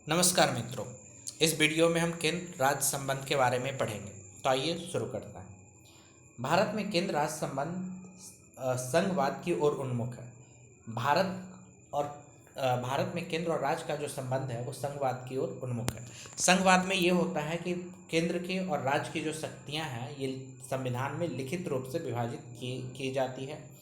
नमस्कार मित्रों, इस वीडियो में हम केंद्र राज्य संबंध के बारे में पढ़ेंगे। तो आइए शुरू करते हैं। भारत में केंद्र राज्य संबंध संघवाद की ओर उन्मुख है। भारत में केंद्र और राज्य का जो संबंध है वो संघवाद की ओर उन्मुख है। संघवाद में ये होता है कि केंद्र के और राज्य की जो शक्तियाँ हैं ये संविधान में लिखित रूप से विभाजित की जाती है।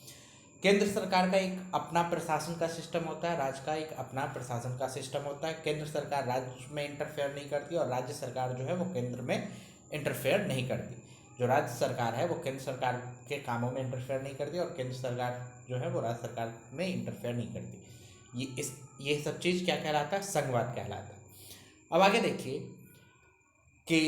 केंद्र सरकार का एक अपना प्रशासन का सिस्टम होता है, राज्य का एक अपना प्रशासन का सिस्टम होता है। केंद्र सरकार राज्य में इंटरफेयर नहीं करती और राज्य सरकार जो है वो केंद्र में इंटरफेयर नहीं करती। जो राज्य सरकार है वो केंद्र सरकार के कामों में इंटरफेयर नहीं करती और केंद्र सरकार जो है वो राज्य सरकार में इंटरफेयर नहीं करती। ये सब चीज़ क्या कहलाता है? संघवाद कहलाता है। अब आगे देखिए कि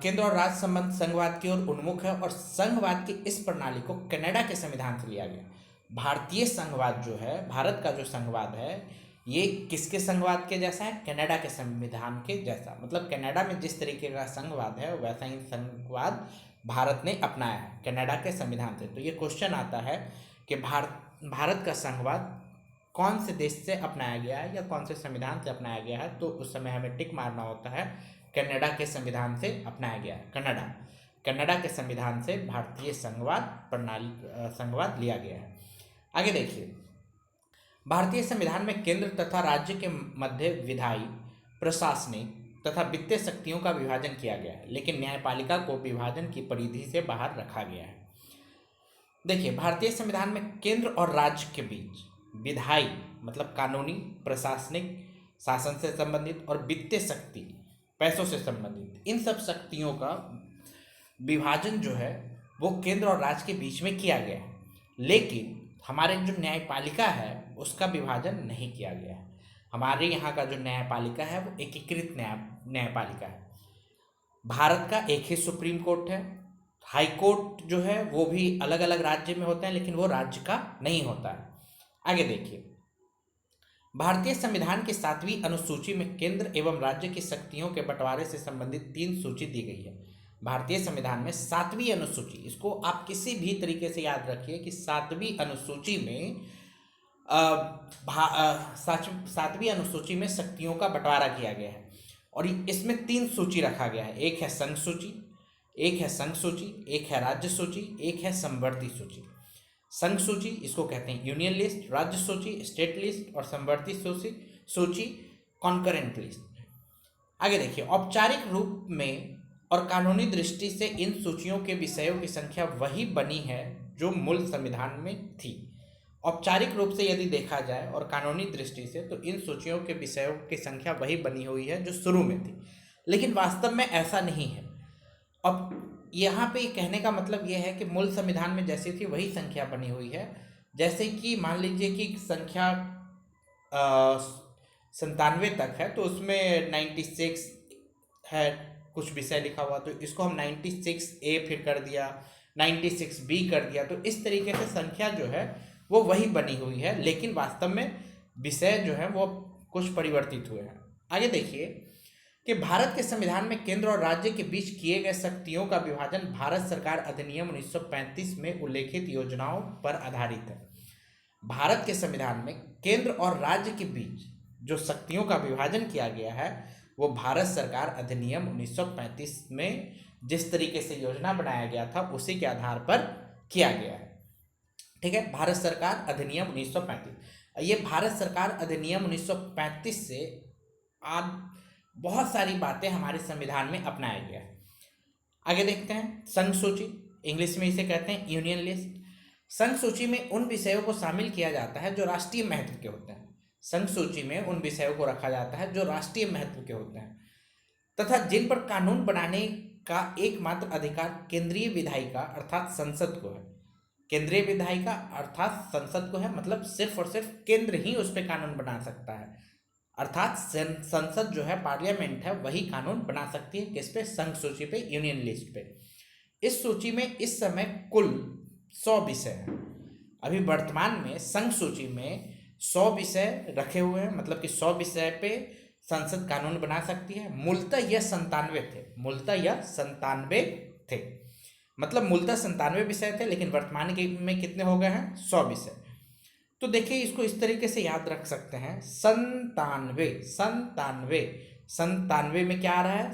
केंद्र और राज्य संबंध संघवाद की ओर उन्मुख है और संघवाद की इस प्रणाली को कनाडा के संविधान से लिया गया। भारतीय संघवाद जो है, भारत का जो संघवाद है, ये किसके संघवाद के जैसा है? कनाडा के संविधान के जैसा। मतलब कनाडा में जिस तरीके का संघवाद है वैसा ही संघवाद भारत ने अपनाया है कनाडा के संविधान से। तो ये क्वेश्चन आता है कि भारत का संघवाद कौन से देश से अपनाया गया है या कौन से संविधान से अपनाया गया है? तो उस समय हमें टिक मारना होता है कनाडा के संविधान से अपनाया गया है। कनाडा के संविधान से भारतीय संघवाद लिया गया है। आगे देखिए, भारतीय संविधान में केंद्र तथा राज्य के मध्य विधायी, प्रशासनिक तथा वित्तीय शक्तियों का विभाजन किया गया है, लेकिन न्यायपालिका को विभाजन की परिधि से बाहर रखा गया है। देखिए, भारतीय संविधान में केंद्र और राज्य के बीच विधायी मतलब कानूनी, प्रशासनिक शासन से संबंधित और वित्तीय शक्ति पैसों से संबंधित, इन सब शक्तियों का विभाजन जो है वो केंद्र और राज्य के बीच में किया गया है। लेकिन हमारे जो न्यायपालिका है उसका विभाजन नहीं किया गया है। हमारे यहाँ का जो न्यायपालिका है वो एकीकृत न्यायपालिका है। भारत का एक ही सुप्रीम कोर्ट है। हाई कोर्ट जो है वो भी अलग अलग राज्य में होते हैं, लेकिन वो राज्य का नहीं होता है। आगे देखिए, भारतीय संविधान की 7वीं अनुसूची में केंद्र एवं राज्य की शक्तियों के बंटवारे से संबंधित 3 सूची दी गई है। भारतीय संविधान में 7वीं अनुसूची, इसको आप किसी भी तरीके से याद रखिए कि 7वीं अनुसूची में 7वीं अनुसूची में शक्तियों का बंटवारा किया गया है और इसमें 3 सूची रखा गया है। एक है संघ सूची, एक है संघ सूची, एक है राज्य सूची, एक है समवर्ती सूची। संघ सूची इसको कहते हैं यूनियन लिस्ट, राज्य सूची स्टेट लिस्ट और समवर्ती सूची कॉन्करेंट लिस्ट। आगे देखिए, औपचारिक रूप में और कानूनी दृष्टि से इन सूचियों के विषयों की संख्या वही बनी है जो मूल संविधान में थी। औपचारिक रूप से यदि देखा जाए और कानूनी दृष्टि से तो इन सूचियों के विषयों की संख्या वही बनी हुई है जो शुरू में थी, लेकिन वास्तव में ऐसा नहीं है। अब यहाँ पे कहने का मतलब यह है कि मूल संविधान में जैसी थी वही संख्या बनी हुई है। जैसे कि मान लीजिए कि संख्या 97 तक है तो उसमें 96 है कुछ विषय लिखा हुआ, तो इसको हम 96A फिर कर दिया, 96B कर दिया। तो इस तरीके से संख्या जो है वो वही बनी हुई है, लेकिन वास्तव में विषय जो है वो कुछ परिवर्तित हुए हैं। आगे देखिए कि भारत के संविधान में केंद्र और राज्य के बीच किए गए शक्तियों का विभाजन भारत सरकार अधिनियम 1935 में उल्लेखित योजनाओं पर आधारित है। भारत के संविधान में केंद्र और राज्य के बीच जो शक्तियों का विभाजन किया गया है वो भारत सरकार अधिनियम 1935 में जिस तरीके से योजना बनाया गया था उसी के आधार पर किया गया है। ठीक है, भारत सरकार अधिनियम 1935। ये भारत सरकार अधिनियम 1935 से आज बहुत सारी बातें हमारे संविधान में अपनाया गया है। आगे देखते हैं, संघ सूची, इंग्लिश में इसे कहते हैं यूनियन लिस्ट। संघ सूची में उन विषयों को शामिल किया जाता है जो राष्ट्रीय महत्व के होते हैं। संघ सूची में उन विषयों को रखा जाता है जो राष्ट्रीय महत्व के होते हैं तथा जिन पर कानून बनाने का एकमात्र अधिकार केंद्रीय विधायिका अर्थात संसद को है। केंद्रीय विधायिका अर्थात संसद को है, मतलब सिर्फ और सिर्फ केंद्र ही उस पर कानून बना सकता है, अर्थात संसद जो है पार्लियामेंट है वही कानून बना सकती है। किस पे? संघ सूची पे, यूनियन लिस्ट पे। इस सूची में इस समय कुल 100 विषय हैं। अभी वर्तमान में संघ सूची में 100 विषय रखे हुए हैं, मतलब कि 100 विषय पे संसद कानून बना सकती है। मूलतः यह 97 थे, मतलब मूलतः 97 विषय थे, लेकिन वर्तमान में कितने हो गए हैं? 100 विषय। तो देखिए, इसको इस तरीके से याद रख सकते हैं, 97 97 में क्या आ रहा है,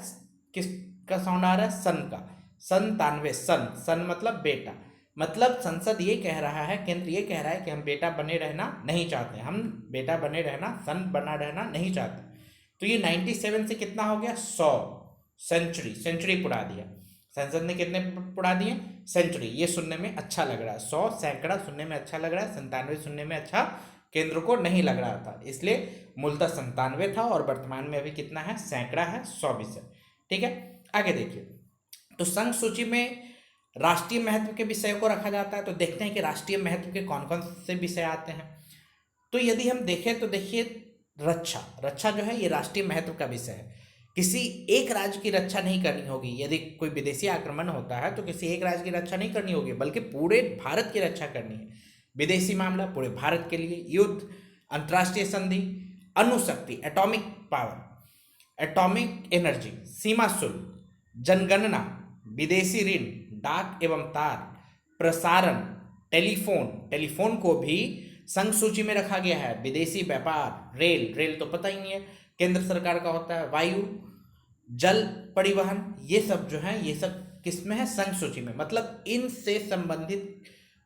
किसका साउंड आ रहा है, सन का। 97, सन मतलब बेटा। मतलब संसद ये कह रहा है, केंद्र ये कह रहा है कि हम बेटा बने रहना नहीं चाहते, हम बेटा बने रहना, सन बना रहना नहीं चाहते। तो ये 97 से कितना हो गया, 100, सेंचुरी पुरा दिया। संसद ने कितने पुरा दिए, सेंचुरी। ये सुनने में अच्छा लग रहा है, 100 सैकड़ा सुनने में अच्छा लग रहा है, 97 सुनने में अच्छा केंद्र को नहीं लग रहा था, इसलिए मूलतः 97 था और वर्तमान में अभी कितना है, सैकड़ा है, 100 विषय। ठीक है, आगे देखिए। तो संघ सूची में राष्ट्रीय महत्व के विषयों को रखा जाता है। तो देखते हैं कि राष्ट्रीय महत्व के कौन कौन से विषय आते हैं। तो यदि हम देखें तो देखिए, रक्षा जो है ये राष्ट्रीय महत्व का विषय है। किसी एक राज्य की रक्षा नहीं करनी होगी। यदि कोई विदेशी आक्रमण होता है तो किसी एक राज्य की रक्षा नहीं करनी होगी, बल्कि पूरे भारत की रक्षा करनी है। विदेशी मामला पूरे भारत के लिए, युद्ध, अंतर्राष्ट्रीय संधि, अणुशक्ति, एटॉमिक पावर, एटॉमिक एनर्जी, सीमा शुल्क, जनगणना, विदेशी ऋण, डाक एवं तार, प्रसारण, टेलीफोन को भी संघ सूची में रखा गया है। विदेशी व्यापार, रेल तो पता ही नहीं है, केंद्र सरकार का होता है। वायु, जल परिवहन, ये सब जो है, ये सब किस में है, संघ सूची में। मतलब इनसे संबंधित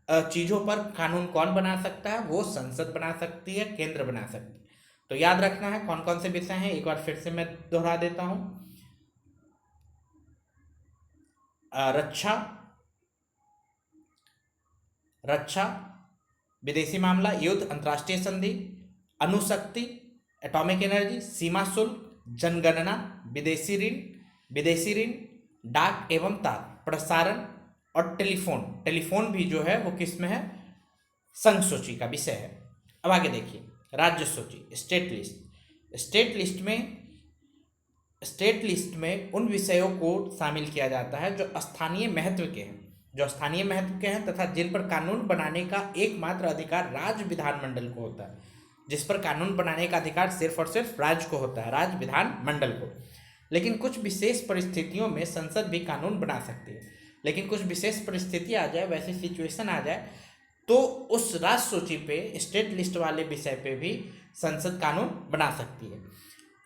चीजों पर कानून कौन बना सकता है, वो संसद बना सकती है, केंद्र बना सकती है। तो याद रखना है कौन कौन से विषय हैं, एक बार फिर से मैं दोहरा देता हूं। रक्षा, विदेशी मामला, युद्ध, अंतर्राष्ट्रीय संधि, अणुशक्ति, एटॉमिक एनर्जी, सीमा शुल्क, जनगणना, विदेशी ऋण, डाक एवं तार, प्रसारण और टेलीफोन भी जो है वो किस में है, संघ सूची का विषय है। अब आगे देखिए, राज्य सूची, स्टेट लिस्ट में उन विषयों को शामिल किया जाता है जो स्थानीय महत्व के हैं तथा जिन पर कानून बनाने का एकमात्र अधिकार राज्य विधानमंडल को होता है। जिस पर कानून बनाने का अधिकार सिर्फ और सिर्फ राज्य को होता है, राज्य विधानमंडल को। लेकिन कुछ विशेष परिस्थितियों में संसद भी कानून बना सकती है। लेकिन कुछ विशेष परिस्थिति आ जाए, वैसी सिचुएशन आ जाए, तो उस राज्य सूची पे, स्टेट लिस्ट वाले विषय पे भी संसद कानून बना सकती है।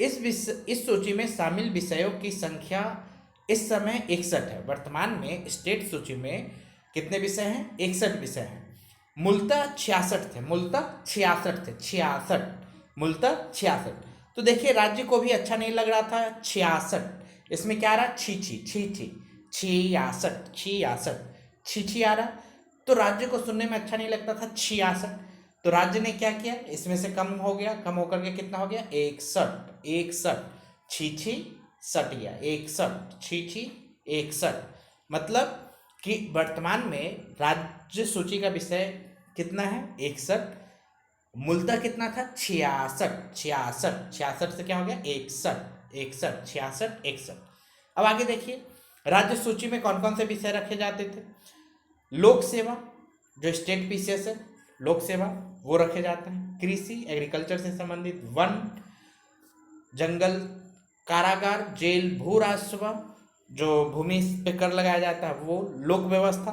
इस सूची में शामिल विषयों की संख्या इस समय 61 है। वर्तमान में स्टेट सूची में कितने विषय हैं, 61 विषय हैं। मूलतः 66 थे, मूलतः 66। तो देखिए, राज्य को भी अच्छा नहीं लग रहा था 66, इसमें क्या आ रहा, छी आ रहा। तो राज्य को सुनने में अच्छा नहीं लगता था 66। तो राज्य ने क्या किया, इसमें से कम हो गया, कम होकर के कितना हो गया, 61, छी सट गया, 61 मतलब कि वर्तमान में राज्य सूची का विषय कितना है, 61। मूलतः कितना था, 66 से क्या हो गया, 61। अब आगे देखिए, राज्य सूची में कौन कौन से विषय रखे जाते थे। लोक सेवा, जो स्टेट पीसीएस है, लोक सेवा वो रखे जाते हैं। कृषि, एग्रीकल्चर से संबंधित, वन, जंगल, कारागार, जेल, भू राजस्व, जो भूमि पे कर लगाया जाता है वो, लोक व्यवस्था,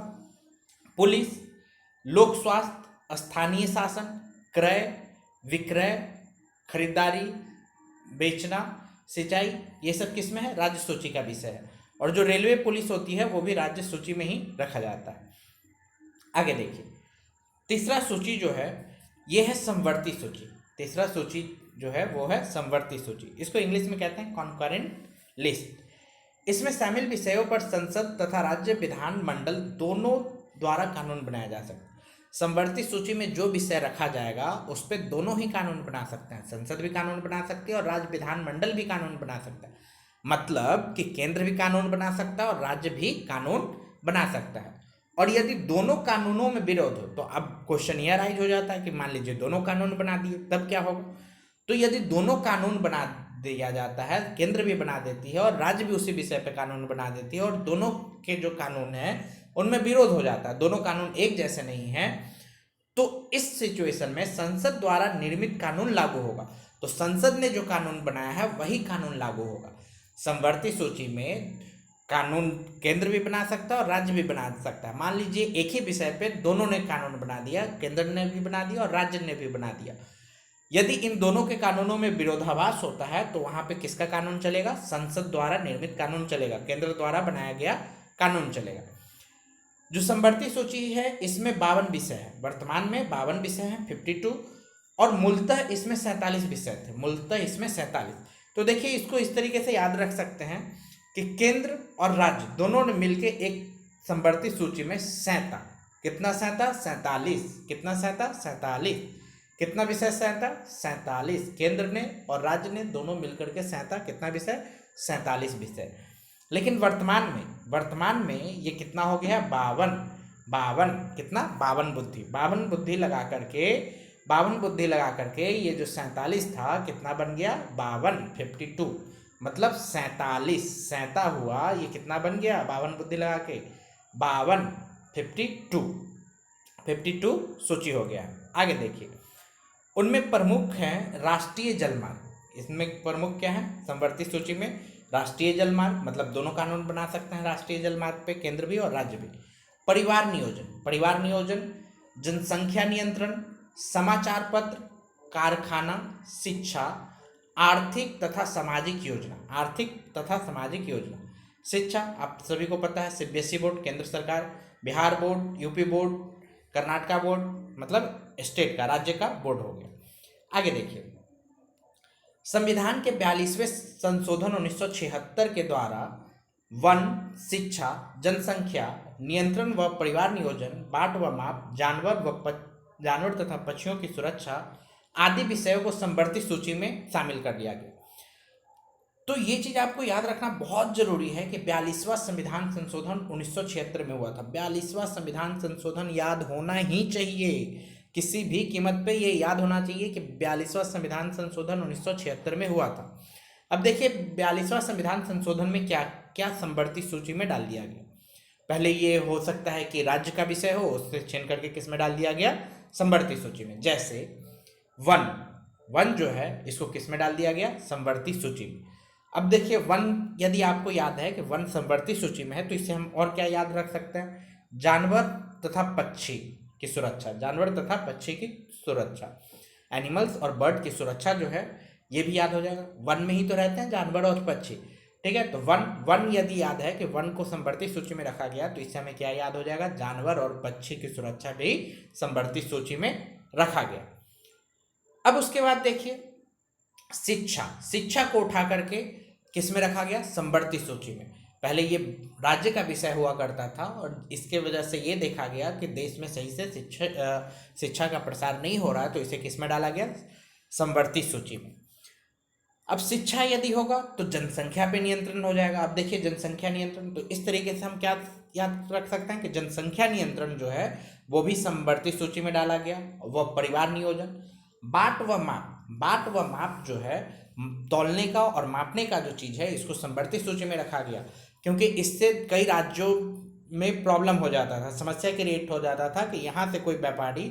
पुलिस, लोक स्वास्थ्य, स्थानीय शासन, क्रय विक्रय, खरीदारी, बेचना, सिंचाई, ये सब किस में है, राज्य सूची का विषय है। और जो रेलवे पुलिस होती है वो भी राज्य सूची में ही रखा जाता है। आगे देखिए, तीसरा सूची जो है ये है समवर्ती सूची। तीसरा सूची जो है वो है समवर्ती सूची, इसको इंग्लिश में कहते हैं कॉन्करेंट लिस्ट। इसमें शामिल विषयों पर संसद तथा राज्य विधानमंडल दोनों द्वारा कानून बनाया जा सकता है। समवर्ती सूची में जो विषय रखा जाएगा उस पर दोनों ही कानून बना सकते हैं, संसद भी कानून बना सकती है और राज्य विधानमंडल भी कानून बना सकता है। मतलब कि केंद्र भी कानून बना सकता है और राज्य भी कानून बना सकता है। और यदि दोनों कानूनों में विरोध हो तो अब क्वेश्चन यह राइज हो जाता है कि मान लीजिए दोनों कानून बना दिए, तब क्या होगा। तो यदि दोनों कानून बना दिया जाता है, केंद्र भी बना देती है और राज्य भी उसी विषय पे कानून बना देती है, और दोनों के जो कानून है उनमें विरोध हो जाता है, दोनों कानून एक जैसे नहीं है, तो इस सिचुएशन में संसद द्वारा निर्मित कानून लागू होगा। तो संसद ने जो कानून बनाया है वही कानून लागू होगा। समवर्ती सूची में कानून केंद्र भी बना सकता है और राज्य भी बना सकता है। मान लीजिए एक ही विषय पे दोनों ने कानून बना दिया, केंद्र ने भी बना दिया और राज्य ने भी बना दिया, यदि इन दोनों के कानूनों में विरोधाभास होता है तो वहां पे किसका कानून चलेगा? संसद द्वारा निर्मित कानून चलेगा, केंद्र द्वारा बनाया गया कानून चलेगा। जो समवर्ती सूची है इसमें 52 विषय है, वर्तमान में 52 विषय हैं 52, और मूलतः इसमें 47 विषय थे, मूलतः इसमें 47। तो देखिए इसको इस तरीके से याद रख सकते हैं कि केंद्र और राज्य दोनों ने मिलकर एक समवर्ती सूची में सैंता, कितना सैंता? 47। कितना सैंता? 47। कितना विषय सैंता? 47। केंद्र ने और राज्य ने दोनों मिलकर के सैंता कितना विषय? 47 विषय। लेकिन वर्तमान में ये कितना हो गया? 52। कितना? 52 बुद्धि लगा करके ये जो 47 था कितना बन गया? 52 मतलब 47 सैंता हुआ, ये कितना बन गया? 52 बुद्धि लगा के 52 सूची हो गया। आगे देखिए, उनमें प्रमुख हैं राष्ट्रीय जलमार्ग। इसमें प्रमुख क्या है समवर्ती सूची में? राष्ट्रीय जलमार्ग, मतलब दोनों कानून बना सकते हैं राष्ट्रीय जलमार्ग पे, केंद्र भी और राज्य भी। परिवार नियोजन, जनसंख्या नियंत्रण, समाचार पत्र, कारखाना, शिक्षा, आर्थिक तथा सामाजिक योजना। शिक्षा आप सभी को पता है, सीबीएसई बोर्ड केंद्र सरकार, Bihar board, UP board, Karnataka board, मतलब स्टेट का, राज्य का बोर्ड हो गया। आगे देखिए, संविधान के 42वें संशोधन 1976 के द्वारा वन, शिक्षा, जनसंख्या नियंत्रण व परिवार नियोजन, बाट व माप, जानवर तथा पक्षियों की सुरक्षा आदि विषयों को समवर्ती सूची में शामिल कर दिया गया। तो ये चीज आपको याद रखना बहुत जरूरी है कि 42वां संविधान संशोधन 1976 में हुआ था। 42वां संविधान संशोधन याद होना ही चाहिए, किसी भी कीमत पे ये याद होना चाहिए कि 42वां संविधान संशोधन 1976 में हुआ था। अब देखिए 42वां संविधान संशोधन में क्या क्या समवर्ती सूची में डाल दिया गया। पहले ये हो सकता है कि राज्य का विषय हो, उससे छीन करके किस में डाल दिया गया? समवर्ती सूची में। जैसे वन जो है इसको किस में डाल दिया गया? समवर्ती सूची में। अब देखिए वन, यदि आपको याद है कि वन समवर्ती सूची में है तो इसे हम और क्या याद रख सकते हैं? जानवर तथा पक्षी की सुरक्षा, एनिमल्स और बर्ड की सुरक्षा जो है ये भी याद हो जाएगा। वन में ही तो रहते हैं जानवर और पक्षी, ठीक है। तो वन यदि याद है कि वन को समवर्ती सूची में रखा गया तो इससे हमें क्या याद हो जाएगा? जानवर और पक्षी की सुरक्षा भी समवर्ती सूची में रखा गया। अब उसके बाद देखिए शिक्षा को उठा करके किस में रखा गया? समवर्ती सूची में। पहले ये राज्य का विषय हुआ करता था और इसके वजह से ये देखा गया कि देश में सही से शिक्षा का प्रसार नहीं हो रहा है, तो इसे किस में डाला गया? समवर्ती सूची में। अब शिक्षा यदि होगा तो जनसंख्या पे नियंत्रण हो जाएगा। अब देखिए जनसंख्या नियंत्रण, तो इस तरीके से हम क्या याद रख सकते हैं कि जनसंख्या नियंत्रण जो है वो भी समवर्ती सूची में डाला गया। वह परिवार नियोजन, बाट व माप जो है तौलने का और मापने का जो चीज है इसको समवर्ती सूची में रखा गया, क्योंकि इससे कई राज्यों में प्रॉब्लम हो जाता था, समस्या क्रिएट हो जाता था कि यहाँ से कोई व्यापारी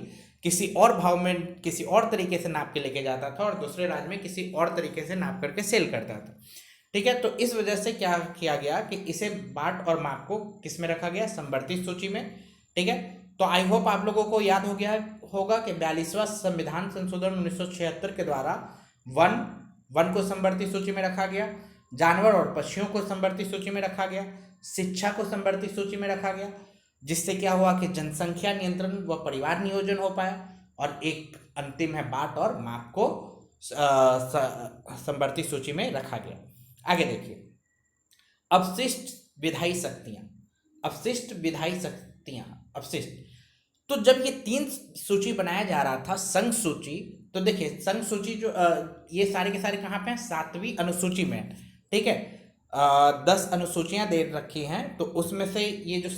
किसी और भाव में किसी और तरीके से नाप के लेके जाता था और दूसरे राज्य में किसी और तरीके से नाप करके सेल करता था, ठीक है। तो इस वजह से क्या किया गया कि इसे बाट और माप को किस में रखा गया? समवर्ती सूची में, ठीक है। तो आई होप आप लोगों को याद हो गया होगा कि 42वां संविधान संशोधन 1976 के द्वारा वन को समवर्ती सूची में रखा गया, जानवर और पक्षियों को समवर्ती सूची में रखा गया, शिक्षा को समवर्ती सूची में रखा गया, जिससे क्या हुआ कि जनसंख्या नियंत्रण व परिवार नियोजन हो पाया, और एक अंतिम है बाट और माप को समवर्ती सूची में रखा गया। आगे देखिए अवशिष्ट विधायी शक्तियां। तो जब ये 3 सूची बनाया जा रहा था, संघ सूची, तो देखिए संघ सूची जो ये सारे के सारे कहाँ पे हैं? 7वीं अनुसूची में, ठीक है। 10 अनुसूचियां दे रखी हैं, तो उसमें से ये जो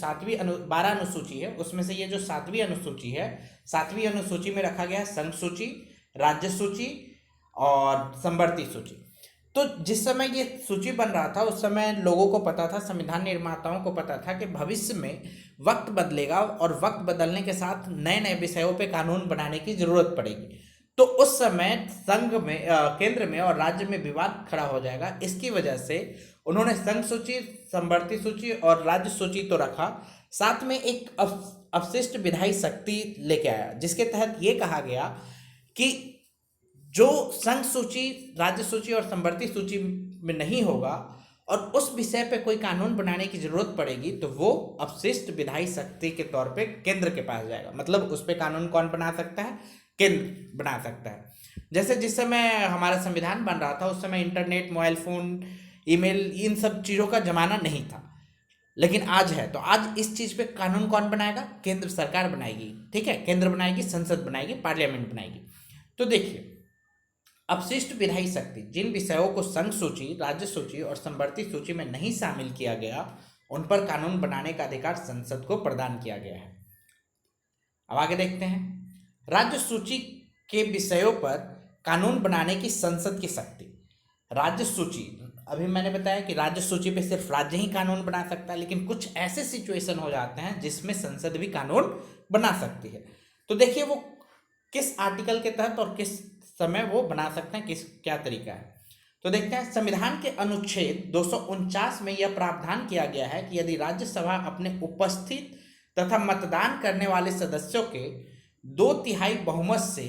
12 अनुसूची है, उसमें से ये जो 7वीं अनुसूची है, 7वीं अनुसूची में रखा गया है संघ सूची, राज्य सूची और समवर्ती सूची। तो जिस समय ये सूची बन रहा था उस समय लोगों को पता था, संविधान निर्माताओं को पता था कि भविष्य में वक्त बदलेगा और वक्त बदलने के साथ नए नए विषयों पे कानून बनाने की जरूरत पड़ेगी। तो उस समय संघ में केंद्र में और राज्य में विवाद खड़ा हो जाएगा। इसकी वजह से उन्होंने संघ सूची, समवर्ती सूची और राज्य सूची तो रखा, साथ में एक अवशिष्ट विधायी शक्ति लेके आया, जिसके तहत ये कहा गया कि जो संघ सूची, राज्य सूची और संवर्ती सूची में नहीं होगा और उस विषय पे कोई कानून बनाने की जरूरत पड़ेगी तो वो अपशिष्ट विधायी शक्ति के तौर पे केंद्र के पास जाएगा। मतलब उस पे कानून कौन बना सकता है? केंद्र बना सकता है। जैसे जिस समय हमारा संविधान बन रहा था उस समय इंटरनेट, मोबाइल फोन, ईमेल, इन सब चीज़ों का जमाना नहीं था, लेकिन आज है। तो आज इस चीज़ पे कानून कौन बनाएगा? केंद्र सरकार बनाएगी। ठीक है, केंद्र बनाएगी, संसद बनाएगी, पार्लियामेंट बनाएगी। तो देखिए, अपशिष्ट विधायी शक्ति, जिन विषयों को संघ सूची, राज्य सूची और संवर्ती सूची में नहीं शामिल किया गया, उन पर कानून बनाने का अधिकार संसद को प्रदान किया गया है। अब आगे देखते हैं, राज्य सूची के विषयों पर कानून बनाने की संसद की शक्ति। राज्य सूची, अभी मैंने बताया कि राज्य सूची पे सिर्फ राज्य ही कानून बना सकता है, लेकिन कुछ ऐसे सिचुएशन हो जाते हैं जिसमें संसद भी कानून बना सकती है। तो देखिए वो किस आर्टिकल के तहत और किस समय वो बना सकते हैं, किस क्या तरीका है। तो देखते हैं, संविधान के अनुच्छेद 249 में यह प्रावधान किया गया है कि यदि राज्यसभा अपने उपस्थित तथा मतदान करने वाले सदस्यों के 2/3 बहुमत से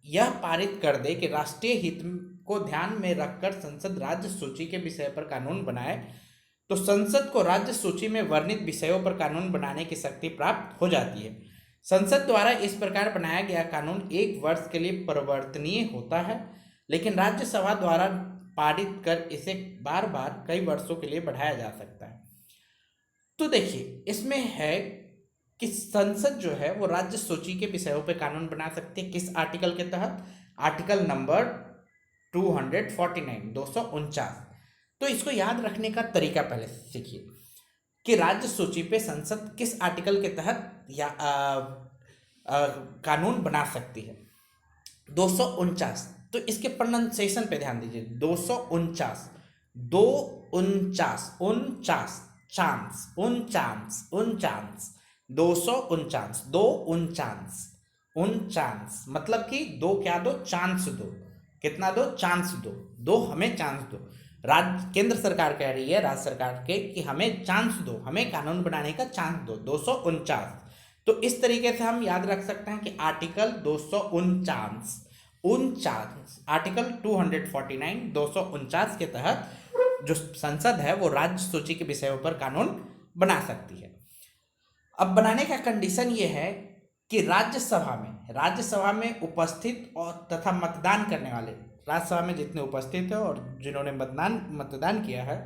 यह पारित कर दे कि राष्ट्रीय हित को ध्यान में रखकर संसद राज्य सूची के विषय पर कानून बनाए, तो संसद को राज्य सूची में वर्णित विषयों पर कानून बनाने की शक्ति प्राप्त हो जाती है। संसद द्वारा इस प्रकार बनाया गया कानून 1 वर्ष के लिए परिवर्तनीय होता है, लेकिन राज्यसभा द्वारा पारित कर इसे बार बार कई वर्षों के लिए बढ़ाया जा सकता है। तो देखिए, इसमें है कि संसद जो है वो राज्य सूची के विषयों पे कानून बना सकती है। किस आर्टिकल के तहत? Article number 249, 249। तो इसको याद रखने का तरीका पहले सीखिए कि राज्य सूची पे संसद किस आर्टिकल के तहत या कानून बना सकती है। 249, तो इसके प्रोनाउंसिएशन पे ध्यान दीजिए। 249, 249, 49, चांस, 49, 49, 249, 249, 49, मतलब कि दो क्या दो? चांस दो। कितना दो? चांस दो। दो हमें चांस दो। राज्य केंद्र सरकार कह रही है राज्य सरकार के कि हमें चांस दो, हमें कानून बनाने का चांस दो। 249। तो इस तरीके से हम याद रख सकते हैं कि आर्टिकल 249, 49, आर्टिकल 249, 249 के तहत जो संसद है वो राज्य सूची के विषयों पर कानून बना सकती है। अब बनाने का कंडीशन ये है कि राज्यसभा में उपस्थित और तथा मतदान करने वाले, राज्यसभा में जितने उपस्थित हैं और जिन्होंने मतदान किया है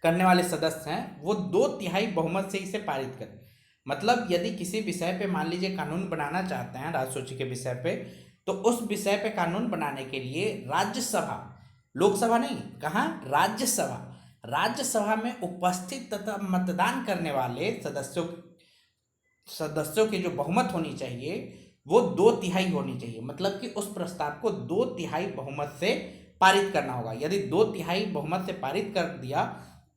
करने वाले सदस्य हैं, वो 2/3 बहुमत से इसे पारित करें। मतलब यदि किसी विषय पे मान लीजिए कानून बनाना चाहते हैं राज्य सूची के विषय पे, तो उस विषय पे कानून बनाने के लिए राज्यसभा, लोकसभा नहीं, कहाँ? राज्यसभा में उपस्थित तथा मतदान करने वाले सदस्यों की जो बहुमत होनी चाहिए वो 2/3 होनी चाहिए। मतलब कि उस प्रस्ताव को 2/3 बहुमत से पारित करना होगा। यदि 2/3 बहुमत से पारित कर दिया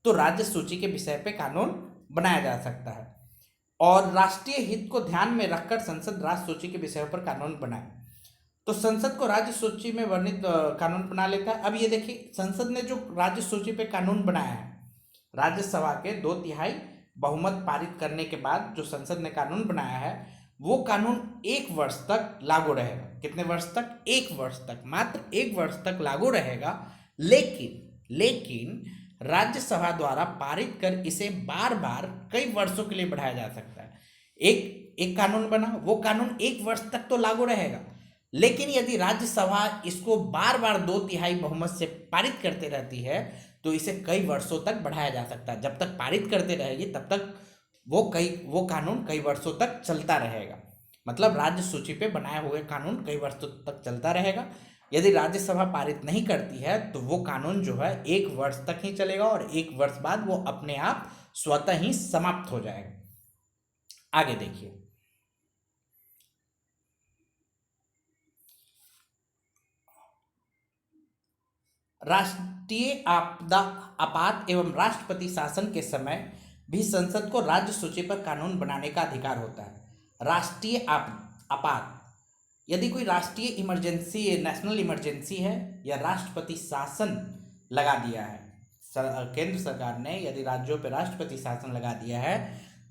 तो राज्य सूची के विषय पे कानून बनाया जा सकता है। और राष्ट्रीय हित को ध्यान में रखकर संसद राज्य सूची के विषयों पर कानून बनाए। तो संसद को राज्य सूची में वर्णित कानून बना लेता है। अब ये देखिए, संसद ने जो राज्य सूची पे कानून बनाया है, राज्यसभा के 2/3 बहुमत पारित करने के बाद जो संसद ने कानून बनाया है वो कानून 1 वर्ष तक लागू रहेगा। कितने वर्ष तक? 1 वर्ष तक, मात्र 1 वर्ष तक लागू रहेगा। लेकिन राज्यसभा द्वारा पारित कर इसे बार बार कई वर्षों के लिए बढ़ाया जा सकता है। एक कानून बना, वो कानून 1 वर्ष तक तो लागू रहेगा, लेकिन यदि राज्यसभा इसको बार बार 2/3 बहुमत से पारित करते रहती है तो इसे कई वर्षों तक बढ़ाया जा सकता है। जब तक पारित करते रहेगी तब तक वो कानून कई वर्षों तक चलता रहेगा। मतलब राज्य सूची पे बनाए हुए कानून कई वर्षों तक चलता रहेगा। यदि राज्यसभा पारित नहीं करती है तो वो कानून जो है 1 वर्ष तक ही चलेगा और 1 वर्ष बाद वो अपने आप स्वतः ही समाप्त हो जाएगा। आगे देखिए, राष्ट्रीय आपदा, आपात एवं राष्ट्रपति शासन के समय भी संसद को राज्य सूची पर कानून बनाने का अधिकार होता है। राष्ट्रीय आपात, यदि कोई राष्ट्रीय इमरजेंसी, नेशनल इमरजेंसी है या राष्ट्रपति शासन लगा दिया है, केंद्र सरकार ने यदि राज्यों पर राष्ट्रपति शासन लगा दिया है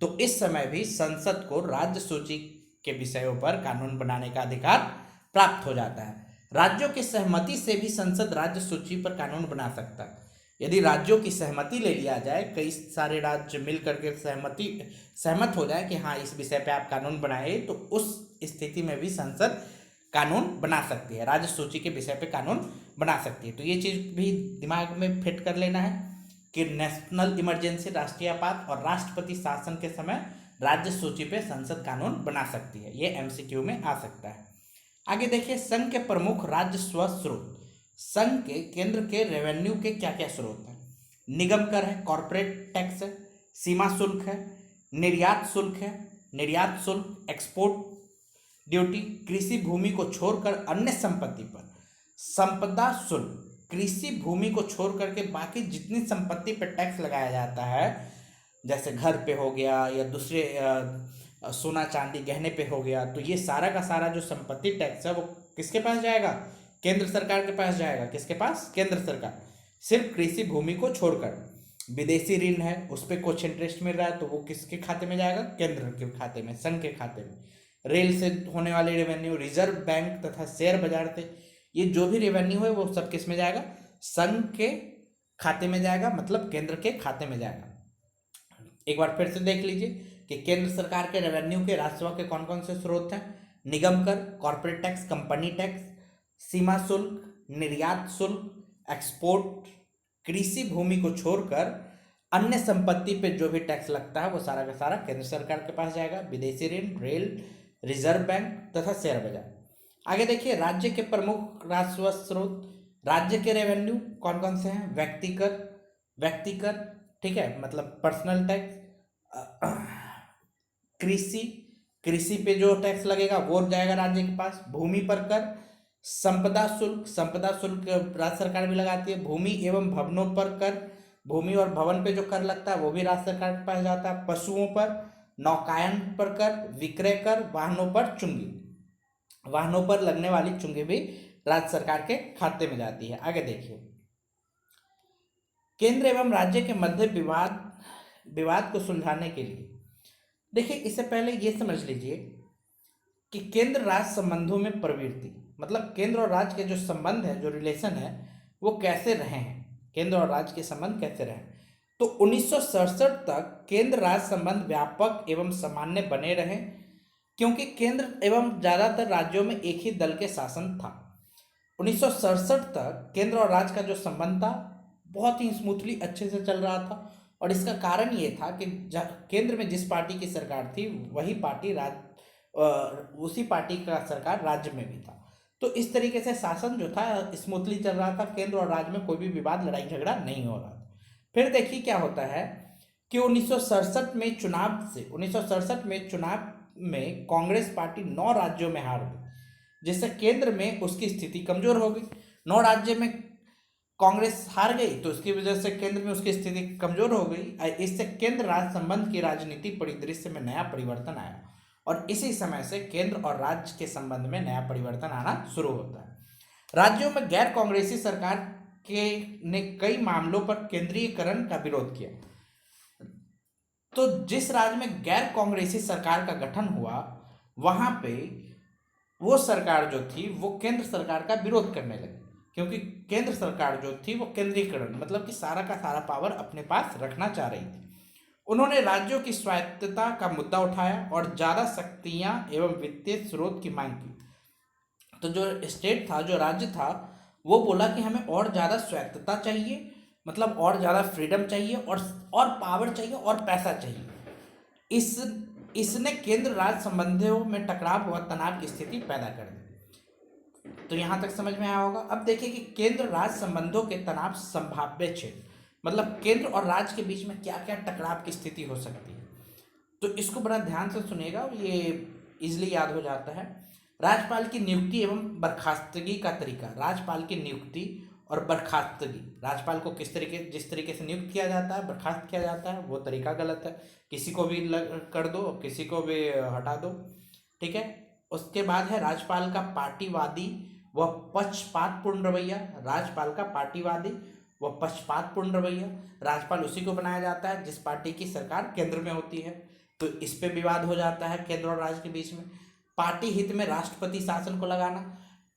तो इस समय भी संसद को राज्य सूची के विषयों पर कानून बनाने का अधिकार प्राप्त हो जाता है। राज्यों की सहमति से भी संसद राज्य सूची पर कानून बना सकता है। यदि राज्यों की सहमति ले लिया जाए, कई सारे राज्य मिल करके सहमत हो जाए कि हाँ इस विषय पे आप कानून बनाए, तो उस स्थिति में भी संसद कानून बना सकती है, राज्य सूची के विषय पे कानून बना सकती है। तो ये चीज भी दिमाग में फिट कर लेना है कि नेशनल इमरजेंसी, राष्ट्रीय आपात और राष्ट्रपति शासन के समय राज्य सूची पे संसद कानून बना सकती है। ये एमसीक्यू में आ सकता है। आगे देखिए, संघ के प्रमुख राजस्व स्रोत। संघ के केंद्र के रेवेन्यू के क्या क्या स्रोत हैं? निगम कर है, कॉरपोरेट टैक्स है, सीमा शुल्क है, निर्यात शुल्क है, निर्यात शुल्क, एक्सपोर्ट ड्यूटी, कृषि भूमि को छोड़कर अन्य संपत्ति पर संपदा शुल्क। कृषि भूमि को छोड़ करके बाकी जितनी संपत्ति पर टैक्स लगाया जाता है, जैसे घर पे हो गया या दूसरे सोना चांदी गहने पे हो गया, तो ये सारा का सारा जो संपत्ति टैक्स है वो किसके पास जाएगा? केंद्र सरकार के पास जाएगा। किसके पास? केंद्र सरकार। सिर्फ कृषि भूमि को छोड़कर। विदेशी ऋण है, उस पर कुछ इंटरेस्ट मिल रहा है, तो वो किसके खाते में जाएगा? केंद्र के खाते में, संघ के खाते में। रेल से होने वाले रेवेन्यू, रिजर्व बैंक तथा शेयर बाजार से ये जो भी रेवेन्यू है वो सब किस में जाएगा? संघ के खाते में जाएगा, मतलब केंद्र के खाते में जाएगा। एक बार फिर से देख लीजिए कि केंद्र सरकार के रेवेन्यू के राजस्व के कौन कौन से स्रोत हैं? निगम कर, कॉर्पोरेट टैक्स, कंपनी टैक्स, सीमा शुल्क, निर्यात शुल्क, एक्सपोर्ट, कृषि भूमि को छोड़कर अन्य संपत्ति पे जो भी टैक्स लगता है वो सारा का सारा केंद्र सरकार के पास जाएगा। विदेशी ऋण, रेल, रिजर्व बैंक तथा शेयर बाजार। आगे देखिए, राज्य के प्रमुख राजस्व स्रोत। राज्य के रेवेन्यू कौन कौन से हैं? व्यक्ति कर, ठीक है, मतलब पर्सनल टैक्स, कृषि पे जो टैक्स लगेगा वो जाएगा राज्य के पास। भूमि पर कर, संपदा शुल्क राज्य सरकार भी लगाती है। भूमि एवं भवनों पर कर, भूमि और भवन पे जो कर लगता है वो भी राज्य सरकार के पास जाता है। पशुओं पर, नौकायन पर कर, विक्रय कर, वाहनों पर चुंगी, वाहनों पर लगने वाली चुंगी भी राज्य सरकार के खाते में जाती है। आगे देखिए, केंद्र एवं राज्य के मध्य विवाद को सुलझाने के लिए, देखिए इससे पहले ये समझ लीजिए कि केंद्र राज्य संबंधों में प्रवृत्ति, मतलब केंद्र और राज्य के जो संबंध है, जो रिलेशन है, वो कैसे रहे हैं, केंद्र और राज्य के संबंध कैसे रहे। तो 1967 तक केंद्र राज्य संबंध व्यापक एवं सामान्य बने रहे, क्योंकि केंद्र एवं ज्यादातर राज्यों में एक ही दल के शासन था। 1967 तक केंद्र और राज्य का जो संबंध था बहुत ही स्मूथली अच्छे से चल रहा था, और इसका कारण ये था कि केंद्र में जिस पार्टी की सरकार थी वही पार्टी उसी पार्टी का सरकार राज्य में भी था। तो इस तरीके से शासन जो था स्मूथली चल रहा था, केंद्र और राज्य में कोई भी विवाद, लड़ाई झगड़ा नहीं हो रहा था। फिर देखिए क्या होता है कि 1967 में चुनाव में कांग्रेस पार्टी 9 राज्यों में हार गई, जिससे केंद्र में उसकी स्थिति कमजोर हो गई। 9 राज्य में कांग्रेस हार गई तो उसकी वजह से केंद्र में उसकी स्थिति कमजोर हो गई। इससे केंद्र राज्य संबंध की राजनीति परिदृश्य में नया परिवर्तन आया, और इसी समय से केंद्र और राज्य के संबंध में नया परिवर्तन आना शुरू होता है। राज्यों में गैर कांग्रेसी सरकार ने कई मामलों पर केंद्रीयकरण का विरोध किया। तो जिस राज्य में गैर कांग्रेसी सरकार का गठन हुआ, वहां पे वो सरकार जो थी वो केंद्र सरकार का विरोध करने लगी, क्योंकि केंद्र सरकार जो थी वो केंद्रीकरण, मतलब कि सारा का सारा पावर अपने पास रखना चाह रही थी। उन्होंने राज्यों की स्वायत्तता का मुद्दा उठाया और ज्यादा शक्तियां एवं वित्तीय स्रोत की मांग की। तो जो स्टेट था, जो राज्य था, वो बोला कि हमें और ज्यादा स्वायत्तता चाहिए, मतलब और ज्यादा फ्रीडम चाहिए, और पावर चाहिए, और पैसा चाहिए। इसने केंद्र राज्य संबंधों में टकराव व तनाव की स्थिति पैदा कर दी। तो यहां तक समझ में आया होगा। अब देखिए कि केंद्र राज्य संबंधों के तनाव संभाव्य क्षेत्र, मतलब केंद्र और राज्य के बीच में क्या क्या टकराव की स्थिति हो सकती है। तो इसको बड़ा ध्यान से सुनिएगा, ये इजिली याद हो जाता है। राज्यपाल की नियुक्ति एवं बर्खास्तगी का तरीका। राज्यपाल की नियुक्ति और बर्खास्तगी, राज्यपाल को जिस तरीके से नियुक्त किया जाता है, बर्खास्त किया जाता है, वो तरीका गलत है। किसी को भी कर दो, किसी को भी हटा दो, ठीक है। उसके बाद है राज्यपाल का पार्टीवादी व पक्षपातपूर्ण रवैया। राज्यपाल का पार्टीवादी व पक्षपातपूर्ण रवैया, राज्यपाल उसी को बनाया जाता है जिस पार्टी की सरकार केंद्र में होती है, तो इस पे विवाद हो जाता है केंद्र और राज्य के बीच में। पार्टी हित में राष्ट्रपति शासन को लगाना।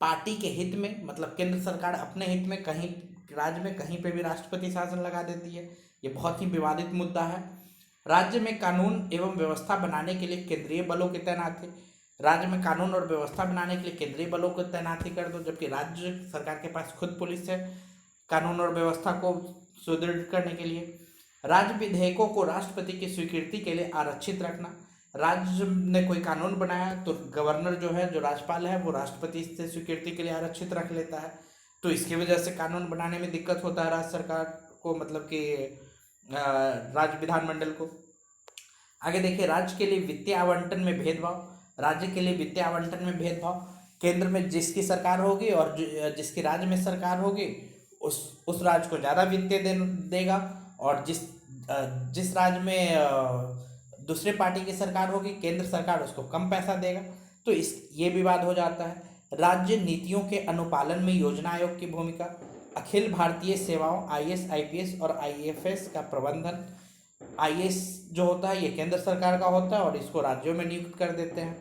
पार्टी के हित में, मतलब केंद्र सरकार अपने हित में कहीं राज्य में कहीं पे भी राष्ट्रपति शासन लगा देती है। ये बहुत ही विवादित मुद्दा है। राज्य में कानून एवं व्यवस्था बनाने के लिए केंद्रीय बलों की तैनाती, राज्य में कानून और व्यवस्था बनाने के लिए केंद्रीय बलों को तैनाती कर दो, जबकि राज्य सरकार के पास खुद पुलिस है कानून और व्यवस्था को सुदृढ़ करने के लिए। राज्य विधेयकों को राष्ट्रपति की स्वीकृति के लिए आरक्षित रखना, राज्य ने कोई कानून बनाया तो गवर्नर जो है, जो राज्यपाल है, वो राष्ट्रपति से स्वीकृति के लिए आरक्षित रख लेता है। तो इसकी वजह से कानून बनाने में दिक्कत होता है राज्य सरकार को, मतलब कि राज्य विधानमंडल को। आगे देखिए, राज्य के लिए वित्तीय आवंटन में भेदभाव, राज्य के लिए वित्तीय आवंटन में भेदभाव, केंद्र में जिसकी सरकार होगी और जिसकी राज्य में सरकार होगी उस राज्य को ज़्यादा वित्तीय देगा, और जिस राज्य में दूसरे पार्टी की सरकार होगी, केंद्र सरकार, उसको कम पैसा देगा। तो ये विवाद हो जाता है। राज्य नीतियों के अनुपालन में योजना आयोग की भूमिका, अखिल भारतीय सेवाओं आईएएस आईपीएस और आईएफएस का प्रबंधन। आईएएस जो होता है ये केंद्र सरकार का होता है और इसको राज्यों में नियुक्त कर देते हैं,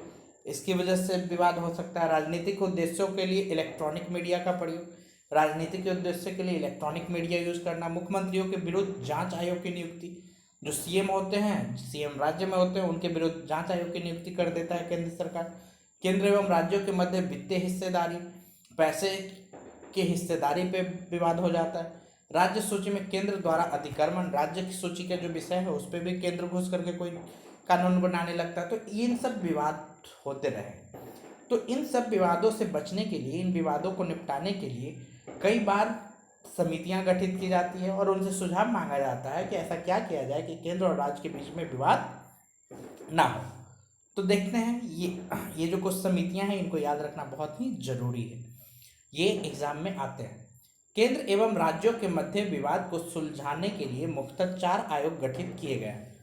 इसकी वजह से विवाद हो सकता है। राजनीतिक उद्देश्यों के लिए इलेक्ट्रॉनिक मीडिया का प्रयोग, राजनीतिक उद्देश्य के लिए इलेक्ट्रॉनिक मीडिया यूज करना। मुख्यमंत्रियों के विरुद्ध जांच आयोग की नियुक्ति, जो सीएम होते हैं, सीएम राज्य में होते हैं, उनके विरुद्ध जांच आयोग की नियुक्ति कर देता है केंद्र सरकार। केंद्र एवं राज्यों के मध्य वित्तीय हिस्सेदारी, पैसे की हिस्सेदारी पे विवाद हो जाता है। राज्य सूची में केंद्र द्वारा अतिक्रमण, राज्य की सूची के जो विषय है उस पर भी केंद्र घुस करके कोई कानून बनाने लगता है। तो इन सब विवाद होते रहे। तो इन सब विवादों से बचने के लिए, इन विवादों को निपटाने के लिए कई बार समितियां गठित की जाती है और उनसे सुझाव मांगा जाता है कि ऐसा क्या किया जाए कि केंद्र और राज्य के बीच में विवाद ना हो। तो देखते हैं, ये जो कुछ समितियां हैं इनको याद रखना बहुत ही जरूरी है, ये एग्जाम में आते हैं। केंद्र एवं राज्यों के मध्य विवाद को सुलझाने के लिए मुख्यतः 4 आयोग गठित किए गए हैं।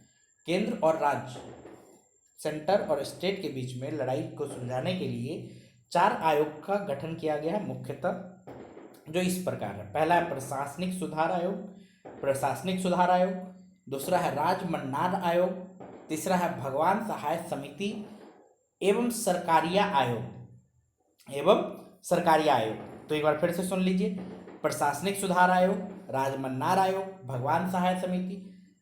केंद्र और राज्य, सेंटर और स्टेट के बीच में लड़ाई को सुलझाने के लिए 4 आयोग का गठन किया गया है मुख्यतः, जो इस प्रकार है। पहला है प्रशासनिक सुधार आयोग, दूसरा है राजमन्नार आयोग, तीसरा है भगवान सहाय समिति एवं सरकारिया आयोग। तो एक बार फिर से सुन लीजिए, प्रशासनिक सुधार आयोग, राजमन्नार आयोग, भगवान सहाय समिति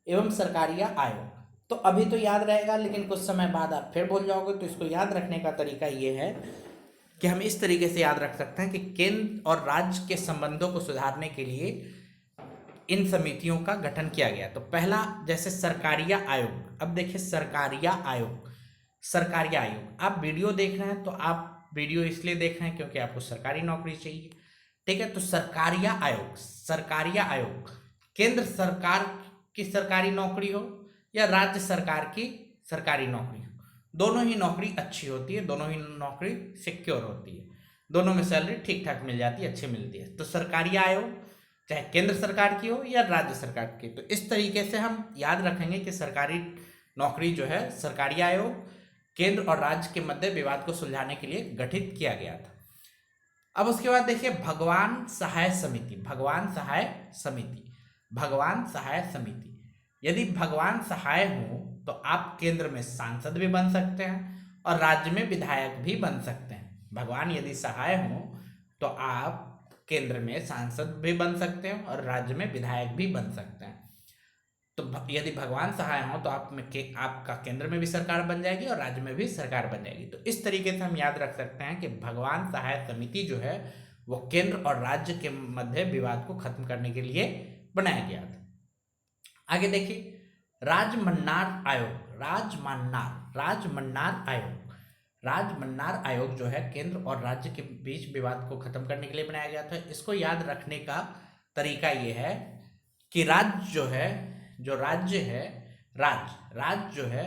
एवं सरकारिया आयोग। तो अभी तो याद रहेगा, लेकिन कुछ समय बाद आप फिर भूल जाओगे। तो इसको याद रखने का तरीका ये है कि हम इस तरीके से याद रख सकते हैं कि केंद्र और राज्य के संबंधों को सुधारने के लिए इन समितियों का गठन किया गया। तो पहला, जैसे सरकारिया आयोग। अब देखिए, सरकारिया आयोग, आप वीडियो देख रहे हैं तो आप वीडियो इसलिए देख रहे हैं क्योंकि आपको सरकारी नौकरी चाहिए, ठीक है। तो सरकारिया आयोग केंद्र सरकार की सरकारी नौकरी हो या राज्य सरकार की सरकारी नौकरी हो, दोनों ही नौकरी अच्छी होती है, दोनों ही नौकरी सिक्योर होती है, दोनों में सैलरी ठीक ठाक मिल जाती है, अच्छी मिलती है। तो सरकारी आयोग चाहे केंद्र सरकार की हो या राज्य सरकार की, तो इस तरीके से हम याद रखेंगे कि सरकारी नौकरी जो है, सरकारी आयोग केंद्र और राज्य के मध्य विवाद को सुलझाने के लिए गठित किया गया था। अब उसके बाद देखिए, भगवान सहाय समिति। यदि भगवान सहाय हो तो आप केंद्र में सांसद भी बन सकते हैं और राज्य में विधायक भी बन सकते हैं। भगवान यदि सहाय हो तो आप केंद्र में सांसद भी बन सकते हैं और राज्य में विधायक भी बन सकते हैं। तो यदि भगवान सहाय हो तो आपका केंद्र में भी सरकार बन जाएगी और राज्य में भी सरकार बन जाएगी। तो इस तरीके से हम याद रख सकते हैं कि भगवान सहाय समिति जो है वो केंद्र और राज्य के मध्य विवाद को खत्म करने के लिए बनाया गया था। आगे देखिए, राजमन्नार आयोग जो है केंद्र और राज्य के बीच विवाद को खत्म करने के लिए बनाया गया था। इसको याद रखने का तरीका ये है कि राज्य जो है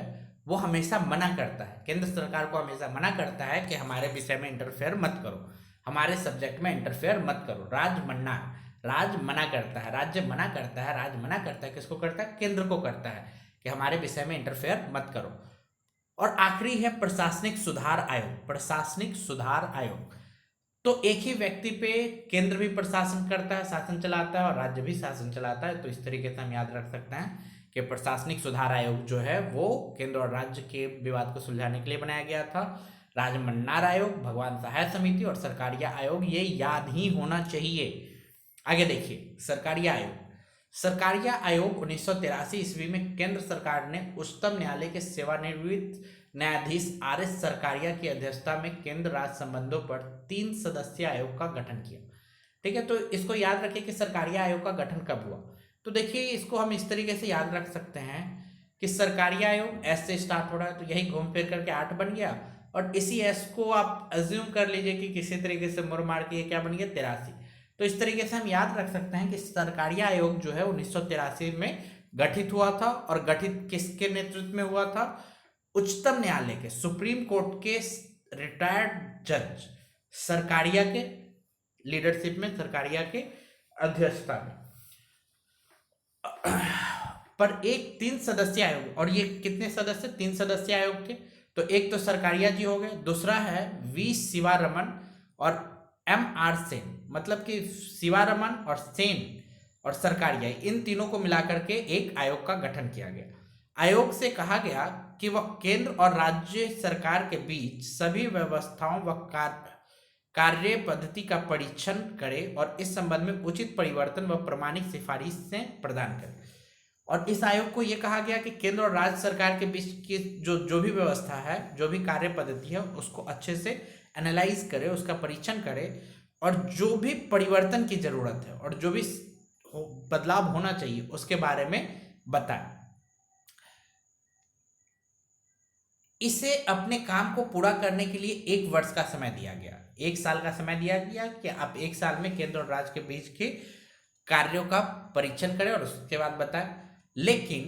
वो हमेशा मना करता है, केंद्र सरकार को हमेशा मना करता है कि हमारे विषय में इंटरफेयर मत करो, हमारे सब्जेक्ट में इंटरफेयर मत करो। राज्य मना करता है, राज्य मना करता है, किसको करता है? केंद्र को करता है कि हमारे विषय में इंटरफेयर मत करो। और आखिरी है प्रशासनिक सुधार आयोग। तो एक ही व्यक्ति पे केंद्र भी प्रशासन करता है, शासन चलाता है, और राज्य भी शासन चलाता है। तो इस तरीके से हम याद रख सकते हैं कि प्रशासनिक सुधार आयोग जो है वो केंद्र और राज्य के विवाद को सुलझाने के लिए बनाया गया था। राजमन्नार आयोग, भगवान सहाय समिति और सरकारिया आयोग, ये याद ही होना चाहिए। आगे देखिए सरकारिया आयोग। सरकारिया आयोग 1983 ईस्वी में केंद्र सरकार ने उच्चतम न्यायालय के सेवानिवृत्त न्यायाधीश RS सरकारिया की अध्यक्षता में केंद्र राज्य संबंधों पर 3 सदस्यीय आयोग का गठन किया। ठीक है, तो इसको याद रखिए कि सरकारिया आयोग का गठन कब हुआ। तो देखिए इसको हम इस तरीके से याद रख सकते हैं कि सरकारिया आयोग एस से स्टार्ट हो रहा है, तो यही घूम फिर करके 8 बन गया, और इसी एस को आप अज्यूम कर लीजिए कि किसी तरीके से मुड़ मार के क्या बन गया 83। तो इस तरीके से हम याद रख सकते हैं कि सरकारिया आयोग जो है 1983 में गठित हुआ था, और गठित किसके नेतृत्व में हुआ था? उच्चतम न्यायालय के, सुप्रीम कोर्ट के रिटायर्ड जज सरकारिया के लीडरशिप में, सरकारिया के अध्यक्षता में। पर एक 3 सदस्यीय आयोग, और ये कितने सदस्य? 3 सदस्यीय आयोग थे। तो एक तो सरकारिया जी हो गए, दूसरा है वी शिवारमन और MR सेन, मतलब कि शिवारमन और सेन और सरकारिया, इन तीनों को मिलाकर के एक आयोग का गठन किया गया। आयोग से कहा गया कि वह केंद्र और राज्य सरकार के बीच सभी व्यवस्थाओं व कार्य पद्धति का परीक्षण करे और इस संबंध में उचित परिवर्तन व प्रमाणिक सिफारिशें प्रदान करे। और इस आयोग को यह कहा गया कि केंद्र और राज्य सरकार के बीच की जो भी व्यवस्था है, जो भी कार्य पद्धति है, उसको अच्छे से एनालाइज करे, उसका परीक्षण करे, और जो भी परिवर्तन की जरूरत है और जो भी बदलाव होना चाहिए उसके बारे में बताए। इसे अपने काम को पूरा करने के लिए 1 वर्ष का समय दिया गया, 1 साल का समय दिया गया कि आप 1 साल में केंद्र और राज्य के बीच के कार्यों का परीक्षण करें और उसके बाद बताएं। लेकिन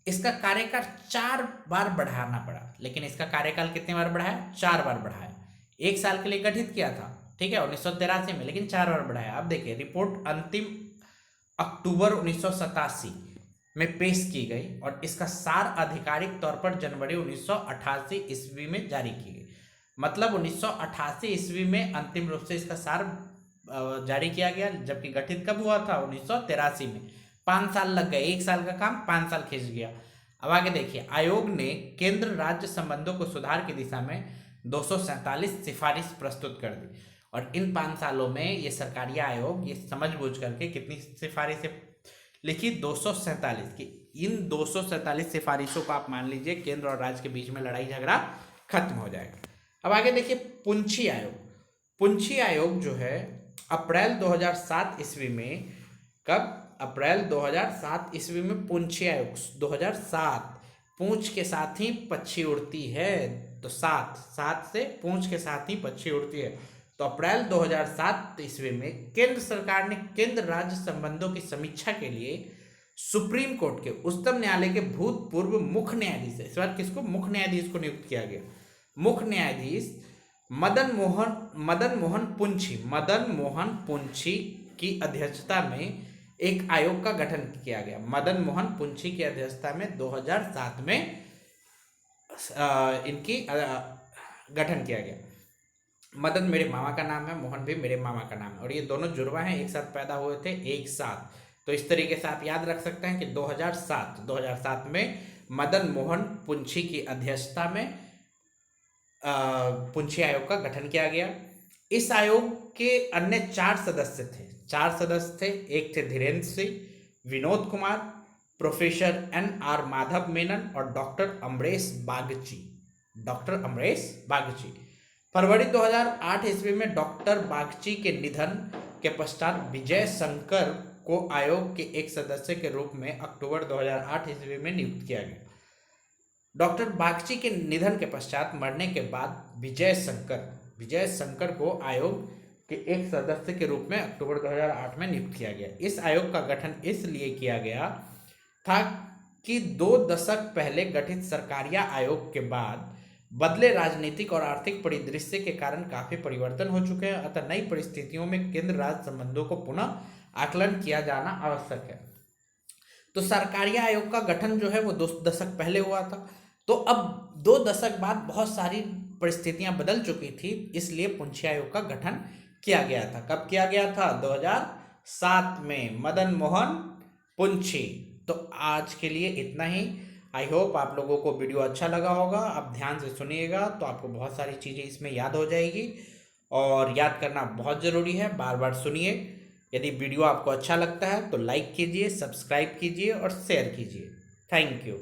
इसका कार्यकाल 4 बार बढ़ाना पड़ा। लेकिन इसका कार्यकाल कितने बार बढ़ाया? 4 बार बढ़ाया। 1 साल के लिए गठित किया था, ठीक है, 1983 में, लेकिन 4 बार बढ़ाया। अब देखिए रिपोर्ट अंतिम अक्टूबर 1987 में पेश की गई और इसका सार आधिकारिक तौर पर जनवरी 1988 ईस्वी में जारी की गई। मतलब 1988 ईस्वी में अंतिम रूप से इसका सार जारी किया गया, जबकि गठित कब हुआ था? 1983 में। 5 साल लग गए, 1 साल का काम 5 साल खींच गया। अब आगे देखिए, आयोग ने केंद्र राज्य संबंधों को सुधार की दिशा में 247 सिफारिश प्रस्तुत कर दी, और इन 5 सालों में ये सरकारिया आयोग ये समझ बूझ करके कितनी सिफारिशें लिखी? 247 की। इन 247 सिफारिशों को आप मान लीजिए केंद्र और राज्य के बीच में लड़ाई झगड़ा खत्म हो जाएगा। अब आगे देखिए पुंछी आयोग। पुंछी आयोग जो है अप्रैल 2007 ईस्वी में, कब? अप्रैल 2007 ईस्वी में पुंछी आयोग 2007, पूंछ के साथ ही पक्षी उड़ती है, तो 7 से पूंछ के साथ ही पक्षी उड़ती है। तो अप्रैल 2007 ईस्वी में केंद्र सरकार ने केंद्र राज्य संबंधों की समीक्षा के लिए सुप्रीम कोर्ट के उच्चतम न्यायालय के भूतपूर्व मुख्य न्यायाधीश, इस बार किसको? मुख्य न्यायाधीश को नियुक्त किया गया। मुख्य न्यायाधीश मदन मोहन पुंछी की अध्यक्षता में एक आयोग का गठन किया गया। मदन मोहन पुंछी की अध्यक्षता में 2007 में इनकी गठन किया गया। मदन मेरे मामा का नाम है, मोहन भी मेरे मामा का नाम है, और ये दोनों जुड़वा हैं, एक साथ पैदा हुए थे, एक साथ। तो इस तरीके से आप याद रख सकते हैं कि 2007 में मदन मोहन पुंछी की अध्यक्षता में पुंछी आयोग का गठन किया गया। इस आयोग के अन्य 4 सदस्य थे। एक थे धीरेन्द्र सिंह, विनोद कुमार, प्रोफेसर NR माधव मेनन और डॉक्टर अमरेश बागची। फरवरी 2008 ईस्वी में डॉक्टर बागची के निधन के पश्चात विजय शंकर को आयोग के एक सदस्य के रूप में अक्टूबर 2008 ईस्वी में नियुक्त किया गया। डॉक्टर बागची के निधन के पश्चात मरने के बाद विजय शंकर को आयोग के एक सदस्य के रूप में अक्टूबर 2008 में नियुक्त किया गया। इस आयोग का गठन इसलिए किया गया था कि 2 दशक पहले गठित सरकारिया आयोग के बाद बदले राजनीतिक और आर्थिक परिदृश्य के कारण काफी परिवर्तन हो चुके हैं, अतः नई परिस्थितियों में केंद्र राज्य संबंधों को पुनः आकलन किया जाना आवश्यक है। तो सरकारिया आयोग का गठन जो है वो 2 दशक पहले हुआ था, तो अब 2 दशक बाद बहुत सारी परिस्थितियां बदल चुकी थी, इसलिए पुंछी आयोग का गठन किया गया था। कब किया गया था? 2007 में, मदन मोहन पुंछी। तो आज के लिए इतना ही। आई होप आप लोगों को वीडियो अच्छा लगा होगा। आप ध्यान से सुनिएगा तो आपको बहुत सारी चीज़ें इसमें याद हो जाएगी, और याद करना बहुत ज़रूरी है। बार बार सुनिए। यदि वीडियो आपको अच्छा लगता है तो लाइक कीजिए, सब्सक्राइब कीजिए और शेयर कीजिए। Thank you.